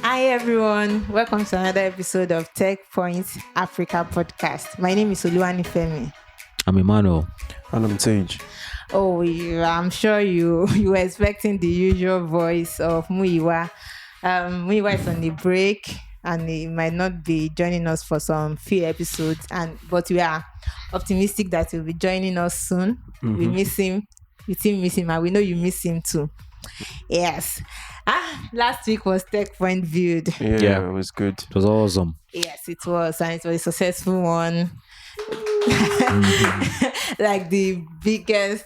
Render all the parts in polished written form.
Hi everyone, welcome to another episode of Tech Points Africa podcast. My name is Oluwani Femi. I'm Emmanuel. And I'm Tage. Oh, I'm sure you were expecting the usual voice of Muiwa. Muiwa is on the break and he might not be joining us for some few episodes, but we are optimistic that he'll be joining us soon. We miss him. We still miss him, and we know you miss him too. Yes. Last week was Tech Point Viewed. Yeah, it was good. It was awesome. Yes, it was, and it was a successful one. Like the biggest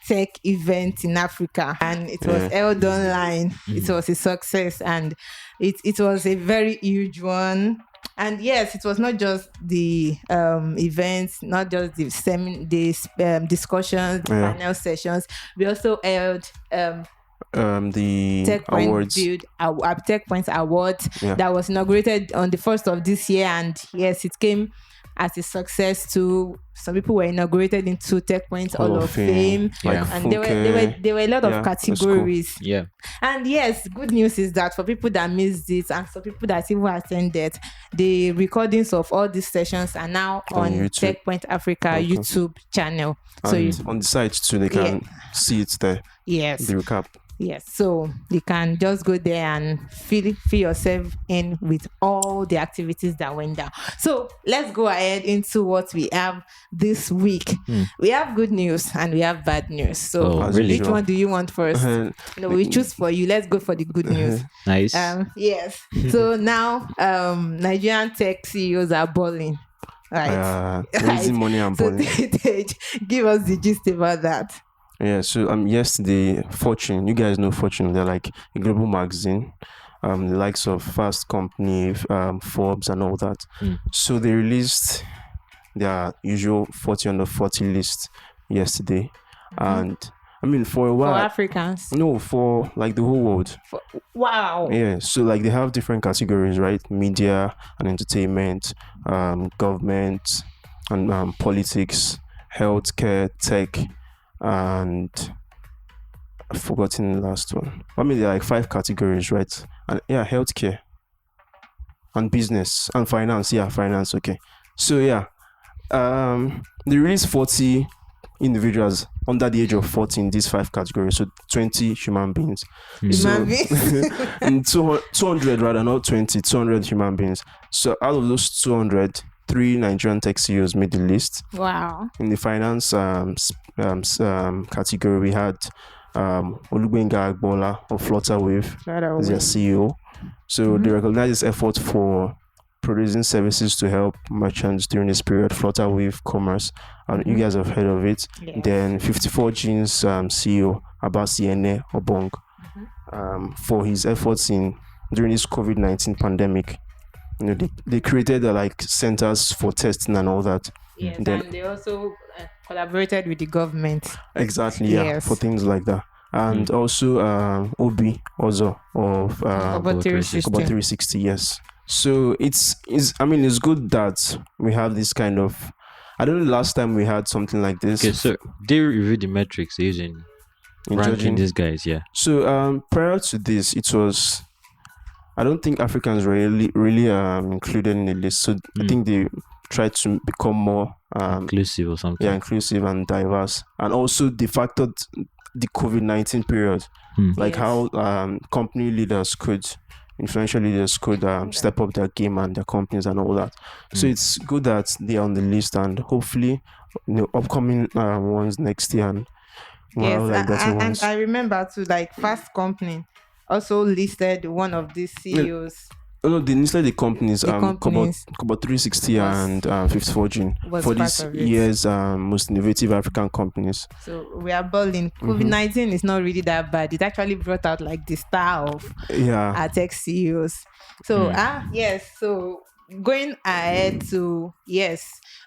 tech event in Africa, and it was held online. It was a success, and it was a very huge one. And yes, it was not just the events, not just the discussions, the panel sessions. We also held the Tech Point awards. Tech Points Awards that was inaugurated on the 1st of this year, and yes, it came as a success too. Some people were inaugurated into Tech Points Hall of Fame. And there were a lot of categories. Cool. Yeah. And yes, good news is that for people that missed it and for people that even attended, the recordings of all these sessions are now on Tech Point Africa YouTube channel. And so on the site too, they can see it there. Yes. The recap. Yes, so you can just go there and fill yourself in with all the activities that went down. So let's go ahead into what we have this week. We have good news and we have bad news. So which one do you want first? We choose for you. Let's go for the good news. Nice. Yes. So now Nigerian tech CEOs are balling. Right. Raising money and balling. So give us the gist about that. Yeah, so yesterday, Fortune, you guys know Fortune, they're like a global magazine, the likes of Fast Company, Forbes and all that. So they released their usual 40 under 40 list yesterday. And I mean, for a while... For Africans? No, for like the whole world. Wow. Yeah, so like they have different categories, right? Media and entertainment, government and politics, healthcare, tech, and I've forgotten the last one. I mean, there are like 5 categories, right? And healthcare and business and finance. Yeah, finance. Okay. So they released 40 individuals under the age of 40 in these 5 categories. So 20 human beings. Human beings? And 200 rather, not 20, 200 human beings. So out of those 200, 3 Nigerian tech CEOs made the list. Wow. In the finance category, we had Olugbenga Agbola of Flutterwave as their CEO. So they recognize this effort for producing services to help merchants during this period, Flutterwave Commerce. And you guys have heard of it. Yes. Then 54 Jeans CEO Abasi Ene Obong for his efforts during this COVID-19 pandemic. You know, they created like centers for testing and all that. Yes, and they also collaborated with the government. Exactly, yes. For things like that. And also Obi also of About 360, yes. So it's good that we have this kind of... I don't know the last time we had something like this. Okay, so they review the metrics using in judging these guys, yeah. So prior to this, it was... I don't think Africans were really included in the list. So I think they tried to become more inclusive or something. Yeah, inclusive and diverse. And also they factored the COVID-19 period, like how company leaders influential leaders could step up their game and their companies and all that. So it's good that they are on the list, and hopefully upcoming ones next year. And and I remember too, like Fast Company also listed one of these CEOs. No, they listed the companies, about 360 and 54 Gene for this year's most innovative African companies. So we are balling. COVID-19 is not really that bad. It actually brought out like the star of our tech CEOs. So so going ahead to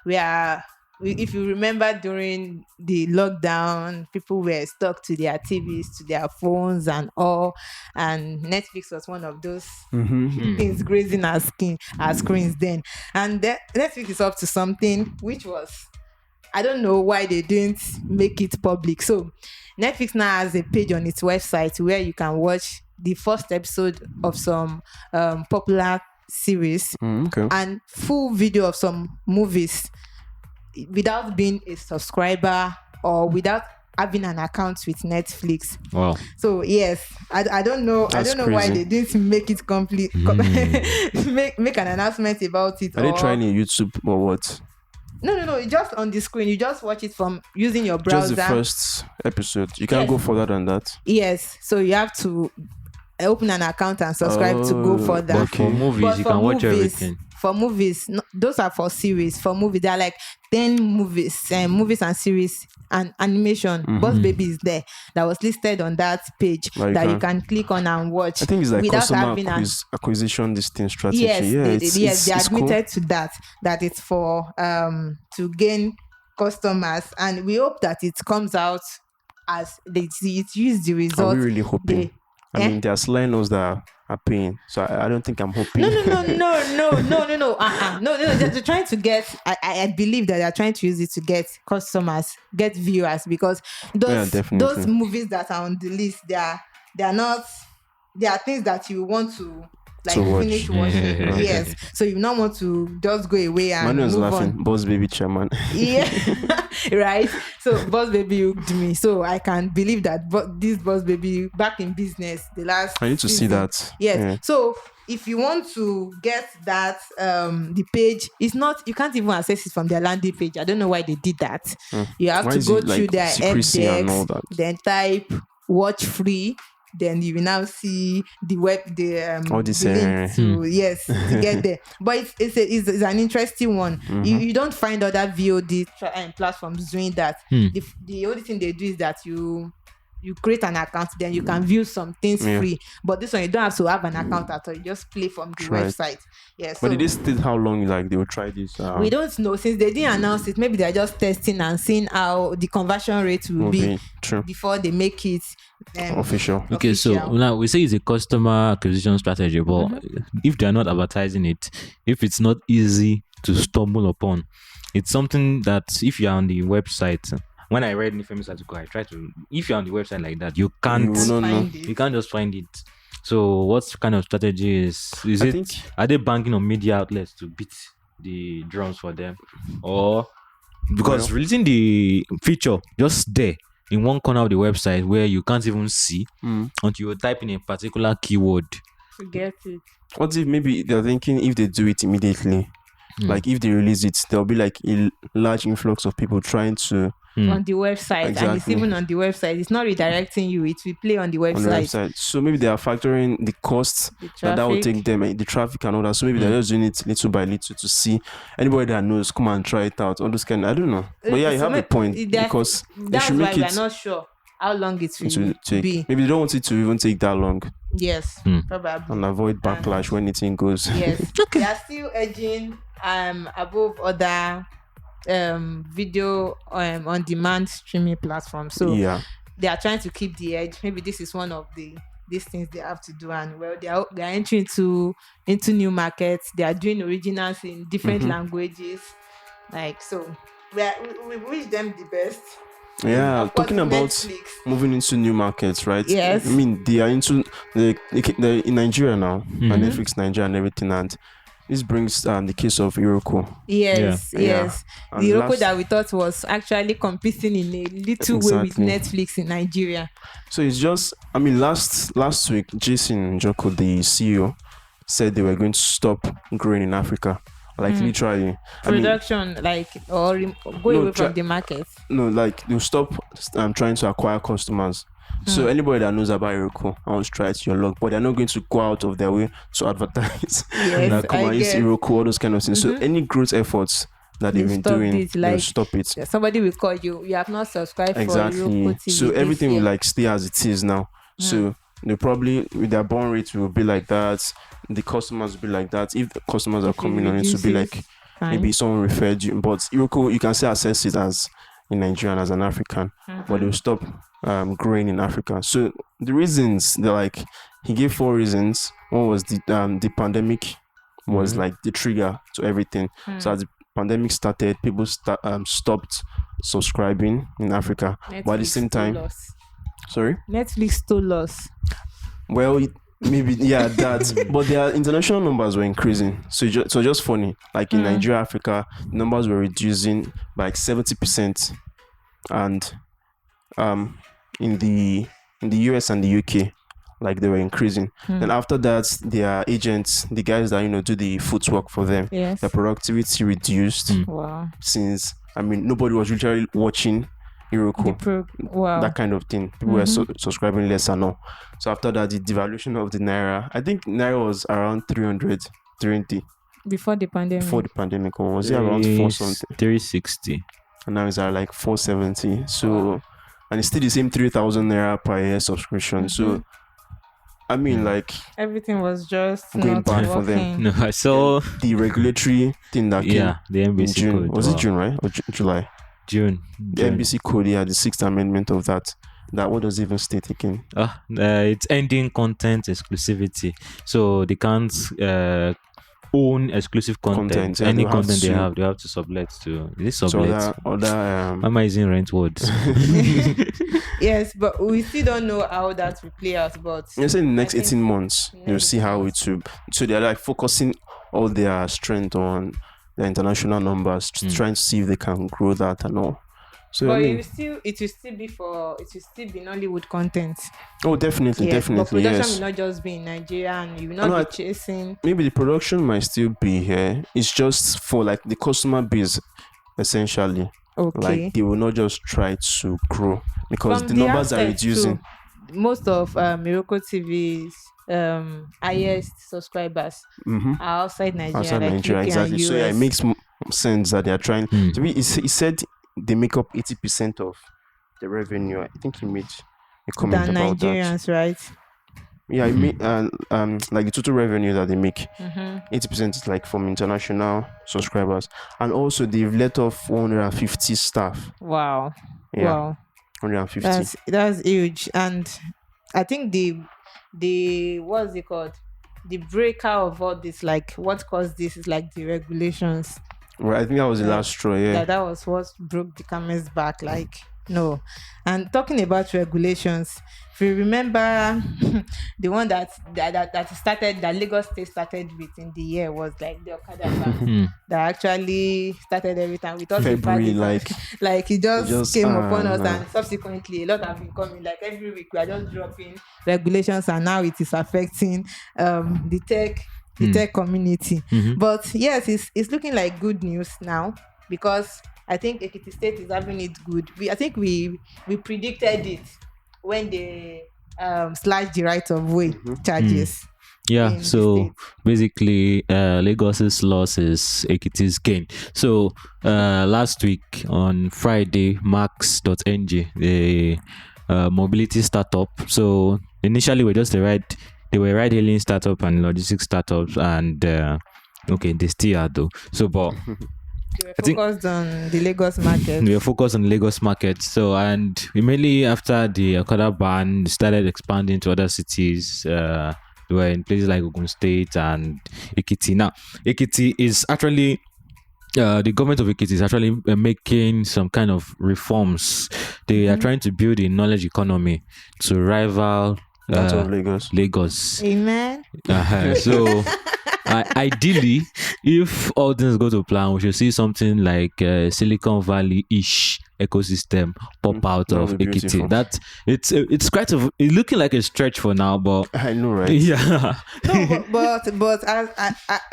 we are. If you remember, during the lockdown, people were stuck to their TVs, to their phones and all, and Netflix was one of those things grazing our screens then. And Netflix is up to something, which was, I don't know why they didn't make it public. So Netflix now has a page on its website where you can watch the first episode of some popular series and full video of some movies without being a subscriber or without having an account with Netflix. Wow. So yes, I don't know. That's I don't know crazy. why they didn't make it complete. Make an announcement about it. Are they trying a YouTube or what? No. It's just on the screen. You just watch it from using your browser. Just the first episode. You can't go further than that. Yes. So you have to open an account and subscribe to go further. But for movies, you can watch everything. For movies, no, those are for series. For movies, there are like 10 movies and series and animation. Boss Baby is there that was listed on that page that you can click on and watch. I think it's like without customer having acquisition this thing strategy. Yes, they admitted cool. to that it's for to gain customers, and we hope that it comes out as they use the result. Are we really hoping? I mean, there's learners that are paying, so I don't think I'm hoping. No. They're trying to get. I believe that they're trying to use it to get customers, get viewers, because those movies that are on the list, they are not. There are things that you want to finish watching. Yes, so you don't want to just go away and Manuel's move laughing. on. Boss Baby chairman. Yeah, right. So Boss Baby hooked me, so I can believe that. This Boss Baby back in business the last. I need to see that. Yes. Yeah. So if you want to get that, the page is not. You can't even access it from their landing page. I don't know why they did that. You have to go through their index, then type watch free. Then you will now see the link to get there. But it's an interesting one. You don't find other VOD platforms doing that. The only thing they do is that you create an account, then you can view some things free. But this one, you don't have to have an account at all. You just play from the website. Yes. But did they state how long they will try this? We don't know, since they didn't announce it. Maybe they're just testing and seeing how the conversion rate will be before they make it official. Okay, so now we say it's a customer acquisition strategy, but if they're not advertising it, if it's not easy to stumble upon, it's something that if you're on the website. When I read Nifemi's article, I tried to. If you're on the website like that, you can't just find it. So, what kind of strategy is it? Are they banking on media outlets to beat the drums for them, or because releasing the feature just there in one corner of the website where you can't even see until you type in a particular keyword? Forget it. What if maybe they're thinking if they do it immediately, like if they release it, there'll be like a large influx of people trying to. On the website, and it's even on the website. It's not redirecting you; it will play on the website. So maybe they are factoring the costs that will take them, the traffic and all that. So maybe they're just doing it little by little to see anybody that knows come and try it out. All those kind. I don't know, but yeah, you have a point because they should make it. We're not sure how long it will be. Maybe they don't want it to even take that long. Yes, probably, and avoid backlash when anything goes. Yes, they are still edging above other video on demand streaming platforms. So they are trying to keep the edge. Maybe this is one of these things they have to do, and they are entering into new markets. They are doing originals in different languages. So we wish them the best. Yeah, talking about Netflix. Moving into new markets, right? Yes. I mean, they are into they're in Nigeria now, and Netflix Nigeria and everything, and this brings the case of Iroko. Yes. The Iroko that we thought was actually competing in a little way with Netflix in Nigeria. So it's just, I mean, last week, Jason Joko, the CEO, said they were going to stop growing in Africa. Literally. Production, or go away from the market. No, they'll stop trying to acquire customers. So anybody that knows about Iroko, I want to try it your luck, but they're not going to go out of their way to advertise. Yes, come on, use Iroko, all those kind of things. So any growth efforts that they've been doing, they'll stop it. Somebody will call you. You have not subscribed for Iroko TV. So everything will stay as it is now. So they probably with their burn rate will be like that. The customers will be like that. If the customers are coming on, it will be like maybe someone referred you. But Iroko, you can still access it as in Nigeria and as an African, but they'll stop growing in Africa. So the reasons, he gave 4 reasons. One was the pandemic was the trigger to everything. So as the pandemic started, people stopped subscribing in Africa. Netflix but at the same time, sorry, Netflix stole us. Well, maybe that, but their international numbers were increasing. So just funny. Like in Nigeria, Africa, numbers were reducing by like 70%, and in the US and the UK, like they were increasing. Then after that, their agents, the guys that do the footwork for them, Yes. their productivity reduced. Wow. Since nobody was literally watching Iroko, wow. that kind of thing. People were subscribing less and all. So after that, the devaluation of the naira, I think naira was around 320 before the pandemic. Or was it around 4 something? 360. And now it's at like 470. So and it's still the same 3,000 naira per year subscription. So like everything was just going not bad working for them. No, I saw the regulatory thing that came the NBC in June. code. Was it June, right? Or July? June. The NBC code, the 6th amendment of that. What does it even state again? It's ending content exclusivity. So they can't own exclusive content. Any content they have to sublet to. Is it sublet? So other am I using rent words? Yes, but we still don't know how that will play out. But you say in the next 18 months, you'll see how it will. So they're like focusing all their strength on the international numbers, trying to see if they can grow that and all. So but it will still be Nollywood content. Oh, definitely. But production will not just be in Nigeria, and you will not be chasing. Maybe the production might still be here. It's just for like the customer base, essentially. Okay. Like they will not just try to grow because the numbers are reducing. Most of Miracle TV's highest subscribers are outside Nigeria. Outside Nigeria, exactly. So it makes sense that they are trying. To be, he said they make up 80% of the revenue. I think he made a comment about Nigerians, that. right? Yeah, I make like the total revenue that they make, 80% is like from international subscribers, and also they've let off 150 staff. Wow. Yeah, wow. 150. That's huge, and I think the what's it called? The breaker of all this, like what caused this, is like the regulations. Well, I think that was the last straw. Yeah, that was what broke the camel's back. Like no, and talking about regulations, if you remember, the one that started, that Lagos State started with in the year, was like the Okada ban that actually started everything. We thought February, like it just came upon us, and subsequently a lot have been coming. Like every week we are just dropping regulations, and now it is affecting the tech community. But yes, it's looking like good news now, because I think Ekiti State is having it good. I think we predicted it when they slashed the right of way charges. Yeah, so basically Lagos's loss is Ekiti's gain. So last week on Friday, Max.ng, the mobility startup. So initially they were ride hailing startup and logistics startups, and they still are though. So but they were focused on the Lagos market. We were focused on the Lagos market. So, and immediately after the Okada ban, they started expanding to other cities. They were in places like Ogun State and Ekiti. Now, Ekiti is actually the government of Ekiti is actually making some kind of reforms. They are trying to build a knowledge economy to rival that of Lagos. Amen. So ideally, if all things go to plan, we should see something like Silicon Valley-ish ecosystem pop out of Ekiti. That it's looking like a stretch for now, but I know, right? Yeah. No, but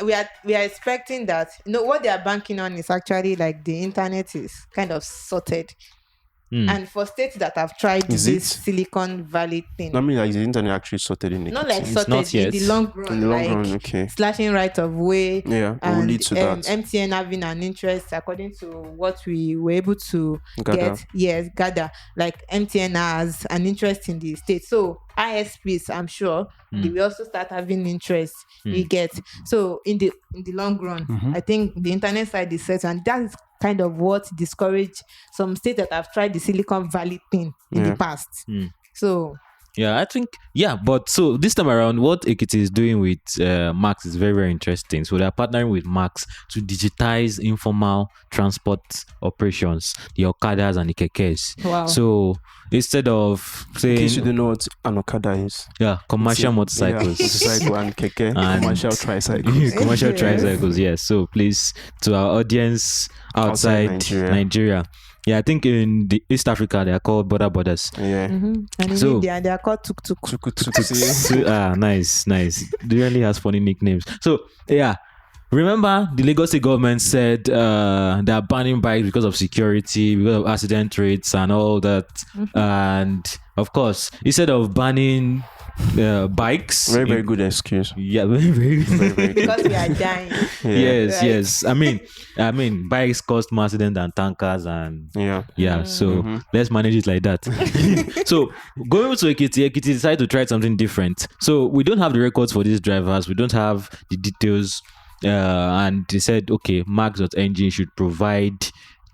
we are expecting that. What they are banking on is actually like the internet is kind of sorted. And for states that have tried this Silicon Valley thing, I mean, like the internet actually sorted in Ekiti. Not like sorted not yet. in the long run. In the long run, okay. Slashing right of way. Yeah, and will lead to that. MTN having an interest, according to what we were able to gather. Like MTN has an interest in the state. So ISPs, I'm sure, they will also start having interest. You get. So in the long run, I think the internet side is set, and that is kind of what discouraged some states that have tried the Silicon Valley thing in the past. So Yeah, I think, but so this time around, what Ekiti is doing with Max is very, very interesting. So they're partnering with Max to digitize informal transport operations, the Okadas and the Kekes. Wow. So instead of saying, in case you don't know what an Okada is, commercial motorcycles, motorcycle and Keke, and commercial tricycles. commercial tricycles, yes. So please, to our audience outside Nigeria. Yeah, I think in the East Africa they are called borders. Yeah. And in So- India they are called tuk-tuk. Nice. They really has funny nicknames. So remember the Lagos State government said they are banning bikes because of security, because of accident rates and all that. And of course, instead of banning bikes, Very, very good excuse. yeah, very, very, Very, very good. Because we are dying. yes, Right. yes. I mean, bikes cost more accident than tankers, and Yeah. so let's manage it like that. So going to Ekiti decided to try something different. So we don't have the records for these drivers. We don't have the details, and they said, okay, Max.ng should provide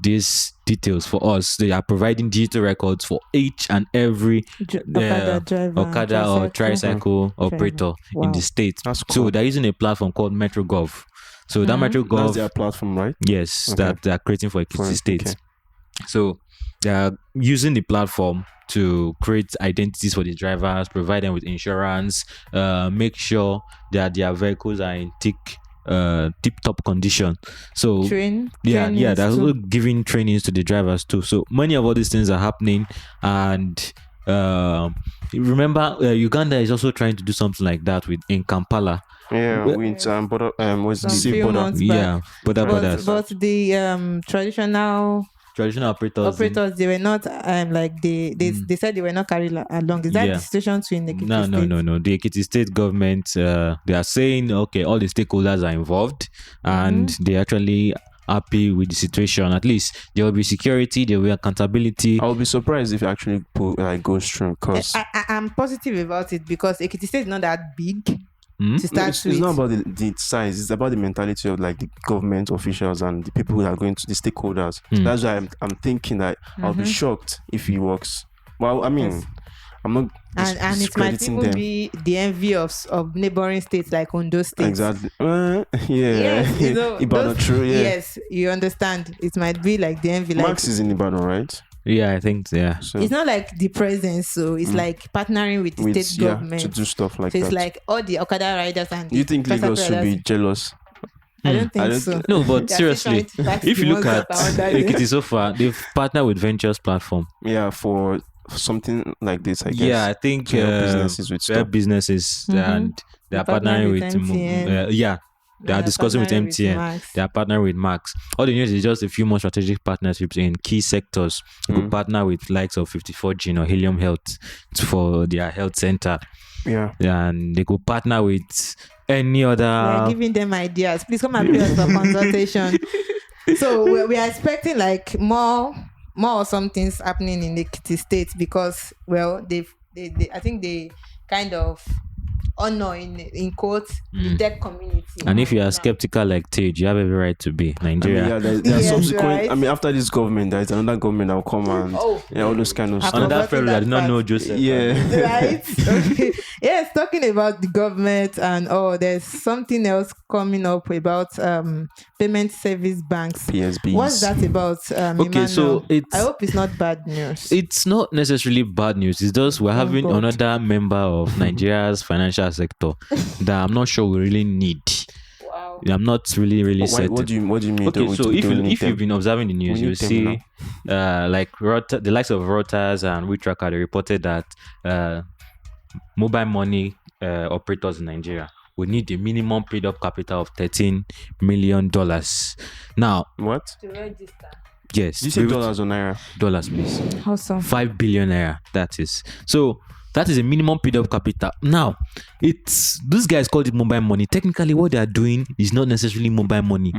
these details for us. They are providing digital records for each and every Okada driver, Okada or tricycle operator in Wow. the state. That's So cool. they're using a platform called MetroGov. So that That's MetroGov, their platform, right? yes, Okay. that they are creating for Ekiti For- State. okay. So they are using the platform to create identities for the drivers, provide them with insurance, make sure that their vehicles are in tip-top condition. So Trainings they're also too. giving trainings to the drivers too. So many of all these things are happening, and remember, Uganda is also trying to do something like that in Kampala. Yeah, Well- with border what's the Some few border? months back. Yeah, borders. But the traditional Traditional operators. they were not they said they were not carried along. Is that Yeah. the situation too in Ekiti No. State? The Ekiti State government, they are saying, okay, all the stakeholders are involved, and they actually happy with the situation. At least there will be security, there will be accountability. I would be surprised if it actually goes through, because I'm positive about it because Ekiti State is not that big to start it's with. not about the size, it's about the mentality of like the government officials and the people who are going to the stakeholders. So that's why I'm thinking that I'll be shocked if it works. Well, I mean, Yes. I'm not and it might discrediting even them. be the envy of neighboring states like Ondo State. Exactly. Yes, you know, Ibadan, true. Yeah. Yes, you understand. It might be like the envy. Like, Max is in Ibadan, right? Yeah, I think, yeah. So it's not like the presence, so it's like partnering with the state government to do stuff like so it's that. like all the Okada riders and Do you think the Lagos should be jealous? I don't think I don't so. No, but They are still seriously, trying to tax if the you look ones at that are under there. Ekiti so far, they've partnered with Ventures platform. Yeah, for something like this, I guess. Yeah, I think to help businesses with to help stuff. businesses, and they are They're partnering partnering with with MTN. they are discussing with partnering MTN. Max. They are partnering with Max. All they need is just a few more strategic partnerships in key sectors. You could partner with likes of 54 Gene or Helium Health for their health center, Yeah. and they could partner with any We are other. giving them ideas. Please come and pay us for consultation. So we are expecting like more some things happening in the Ekiti State because they I think they kind of honor in quotes the tech community. And if you are skeptical like Tej, you have every right to be. I mean, Nigeria. yeah, there are Yes, subsequent. right. I mean, after this government, there is another government that will come and all those kind of I've stuff. Another forgotten fellow that did not that know part. Joseph. Yeah. Right? Okay. Yes, talking about the government and there's something else coming up about payment service banks. PSBs. What's that about? Okay, so Emmanuel? I hope it's not bad news. It's not necessarily bad news. It's just we're having God. another member of Nigeria's financial sector that I'm not sure we really need. Wow. I'm not really certain. What do you mean? Okay, that so we if don't need you've them? been observing the news, We you'll need them see like the likes of Reuters and WeTracker, they reported that mobile money operators in Nigeria would need a minimum paid up capital of $13 million. Now, What? To register. yes, Did you say dollars or naira? dollars, please. Awesome. 5 billion naira, that is. So that is a minimum paid up capital. Now, these guys called it mobile money. Technically, what they are doing is not necessarily mobile money.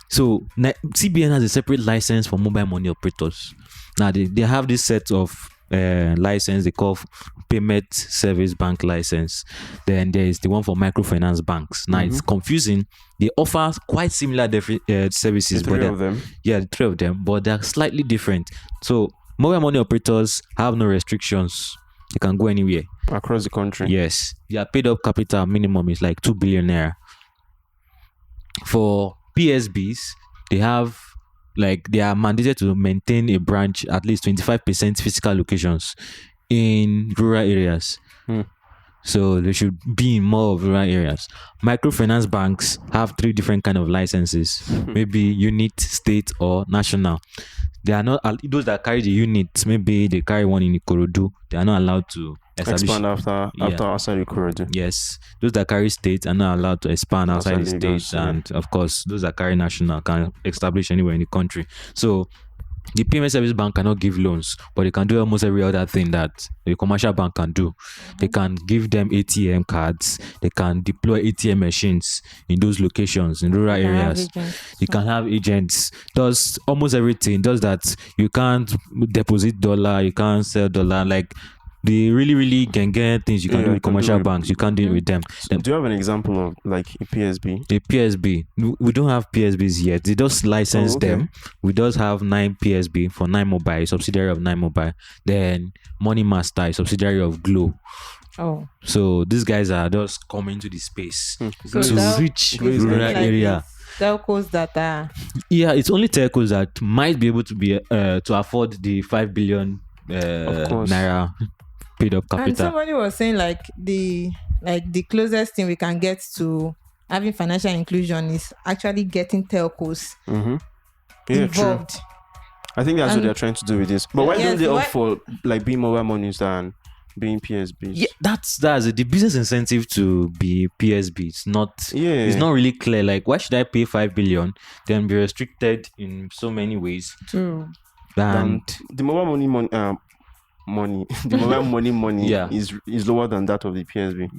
So CBN has a separate license for mobile money operators. Now they have this set of license they call payment service bank license. Then there is the one for microfinance banks. Now it's confusing. They offer quite similar services, The three but of them. yeah, the three of them, but they're slightly different. So mobile money operators have no restrictions. They can go anywhere across the country. Yes, their paid up capital minimum is like 2 billion naira. For PSBs, they are mandated to maintain a branch at least 25% physical locations in rural areas. So they should be in more of rural areas. Microfinance banks have 3 different kind of licenses, maybe unit, state, or national. They are not those that carry the unit. Maybe they carry one in Ikorodu. They are not allowed to expand after outside Ikorodu. Yes, those that carry state are not allowed to expand outside the state, and of course, those that carry national can establish anywhere in the country. So the payment service bank cannot give loans, but they can do almost every other thing that a commercial bank can do. They can give them ATM cards. They can deploy ATM machines in those locations, in rural areas. You can have agents. Does almost everything. Does that. You can't deposit dollar. You can't sell dollar. Like the really gang things you can do with commercial banks, you can't do it with them. So do you have an example of like a PSB? A PSB, we don't have PSBs yet. They just license them. We just have 9 PSB for 9 Mobile, a subsidiary of 9 Mobile. Then Money Master, a subsidiary of Glow. Oh, so these guys are just coming to the space so to reach rural area. Telcos that are it's only telcos that might be able to be to afford the 5 billion naira paid up capital. And somebody was saying like the closest thing we can get to having financial inclusion is actually getting telcos involved. True. I think that's what they're trying to do with this. But why don't they opt for like being mobile monies than being PSBs? Yeah, that's it. The business incentive to be PSB. It's not really clear. Like, why should I pay 5 billion then be restricted in so many ways? True. And the mobile money the mobile money is lower than that of the PSB.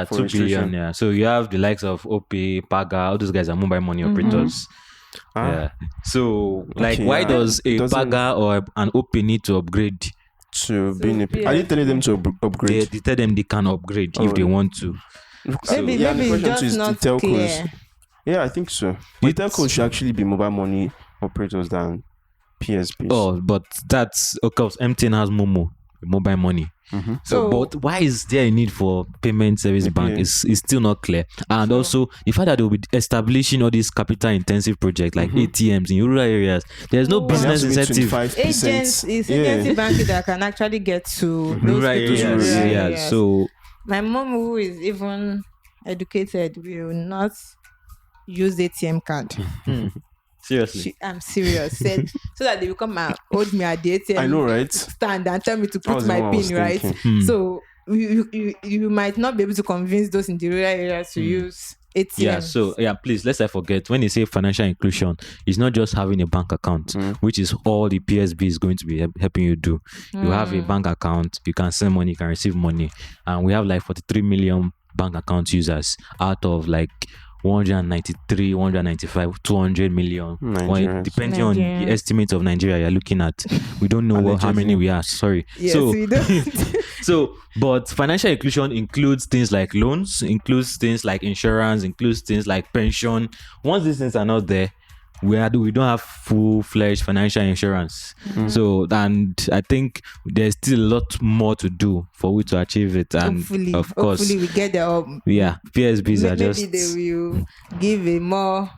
2 billion. Yeah, so you have the likes of OPay, Paga, all those guys are mobile money operators. So why does a Paga or an OPay need to upgrade to being are you telling them to upgrade? They tell them they can upgrade if they want to. Maybe just not clear. Yeah, I think so. The telcos should actually be mobile money operators than PSBs. Oh, but that's of course MTN has Momo, mobile money. So, but why is there a need for payment service bank is still not clear. And also the fact that they will be establishing all these capital intensive projects like ATMs in rural areas, there's no business incentive. Agency banking that can actually get to rural areas. So my mom, who is even educated, will not use ATM card. Seriously, I'm serious. Said so that they will come and hold me at the ATM. I know, right? Stand and tell me to put my pin, right? So you might not be able to convince those in the rural areas to use ATM. Yeah. So please let's not forget when they say financial inclusion, it's not just having a bank account, which is all the PSB is going to be helping you do. You have a bank account, you can send money, you can receive money, and we have like 43 million bank account users out of like 193, 195, 200 million. Depending on the estimate of Nigeria you're looking at. We don't know how many we are. Sorry. Yes, we don't. But financial inclusion includes things like loans, includes things like insurance, includes things like pension. Once these things are not there, we don't have full-fledged financial insurance. So, and I think there's still a lot more to do for we to achieve it. And hopefully we get there. PSBs are just maybe they will give a more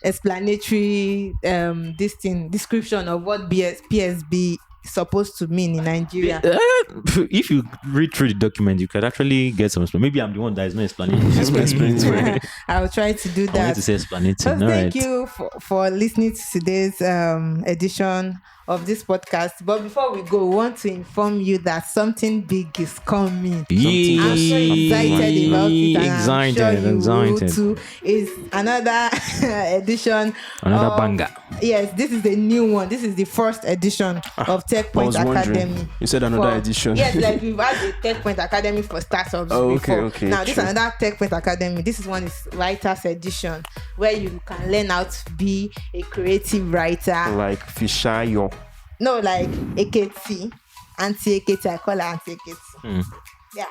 explanatory description of what PSB supposed to mean in Nigeria. If you read through the document, you could actually get some. Maybe I'm the one that is not explaining. I'll try to do that. I want to say explaining. Thank you for listening to today's edition of this podcast. But before we go, we want to inform you that something big is coming. I'm so excited about it, and I'm sure you will too. It's another edition. Another banger. Yes, this is the new one. This is the first edition of Tech Point Academy. You said another edition. Yes, like we've had the Tech Point Academy for startups before. Okay. Now this is another Tech Point Academy. This one is writers edition, where you can learn how to be a creative writer. Like Fishayo. No, like AKT, anti-AKT. I call her anti-AKT. Yeah,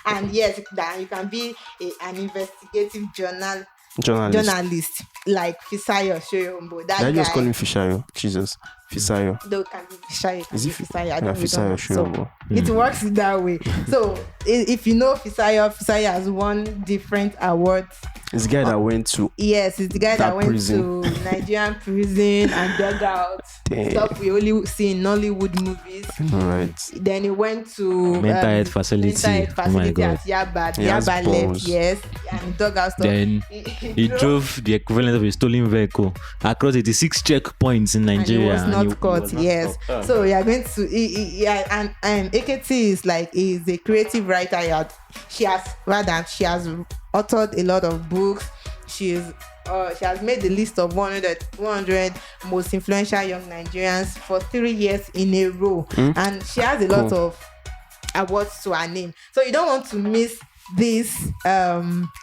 and yes, that you can be an investigative journalist. like Fisayo Shoyombo. That I guy. just call him Fishayo. Jesus. Fisayo. Though it can be Fisayo. Is it Fisayo? I Yeah, don't really Fisayo know. Shoyombo. So it works that way. So if you know Fisayo has won different awards. It's the guy that went to. Yes, it's the guy that went prison. to Nigerian prison and dug out stuff we only see in Nollywood movies. Right. Then he went to mental health facility. Mental health facility at Yaba. Yaba left, yes, and he dug out stuff. Then he drove the equivalent of a stolen vehicle across 86 checkpoints in Nigeria. And he was not caught. Yes. So you are going to and AKT is a creative writer. She has authored a lot of books. She has made the list of 100 most influential young Nigerians for 3 years in a row, and she has a lot of awards to her name. So you don't want to miss this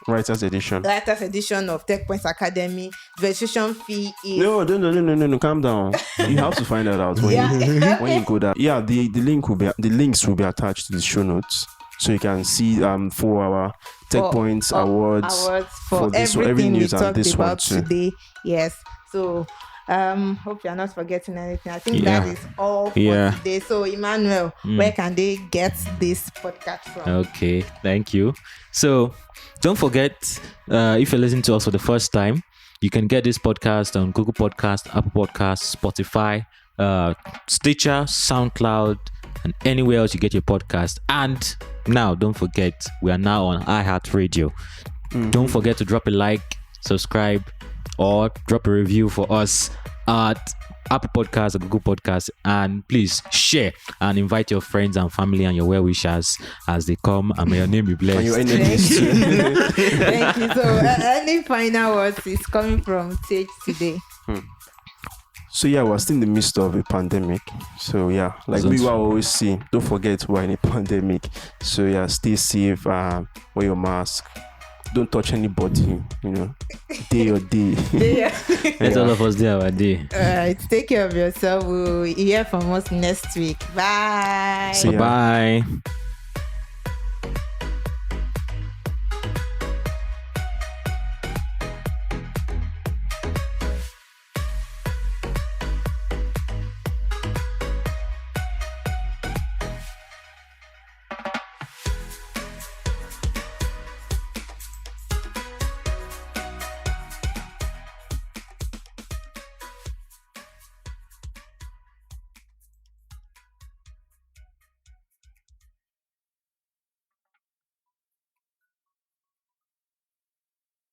Writers edition of Tech Points Academy. The registration fee is no, calm down. You have to find that out when you go there. Yeah, the links will be attached to the show notes, so you can see 4-hour Tech Points awards for this, everything every news we and talked this about one too. today. Yes. So hope you're not forgetting anything. I think that is all for today. So Emmanuel, where can they get this podcast from? Okay, thank you. So don't forget, if you're listening to us for the first time, you can get this podcast on Google Podcast, Apple Podcasts, Spotify, Stitcher, SoundCloud, and anywhere else you get your podcast. And now don't forget, we are now on iHeartRadio. Don't forget to drop a like, subscribe, or drop a review for us at Apple Podcasts or Google Podcasts, and please share and invite your friends and family and your well-wishers as they come, and may your name be blessed. And your enemies too. Thank you. So any final words is coming from Sage today? So yeah, we're still in the midst of a pandemic. So yeah, like we will always see, don't forget we're in a pandemic. So yeah, stay safe, wear your mask, don't touch anybody, day or day. Let all of us do our day. Alright, take care of yourself. We'll hear from us next week. Bye. See ya. Bye.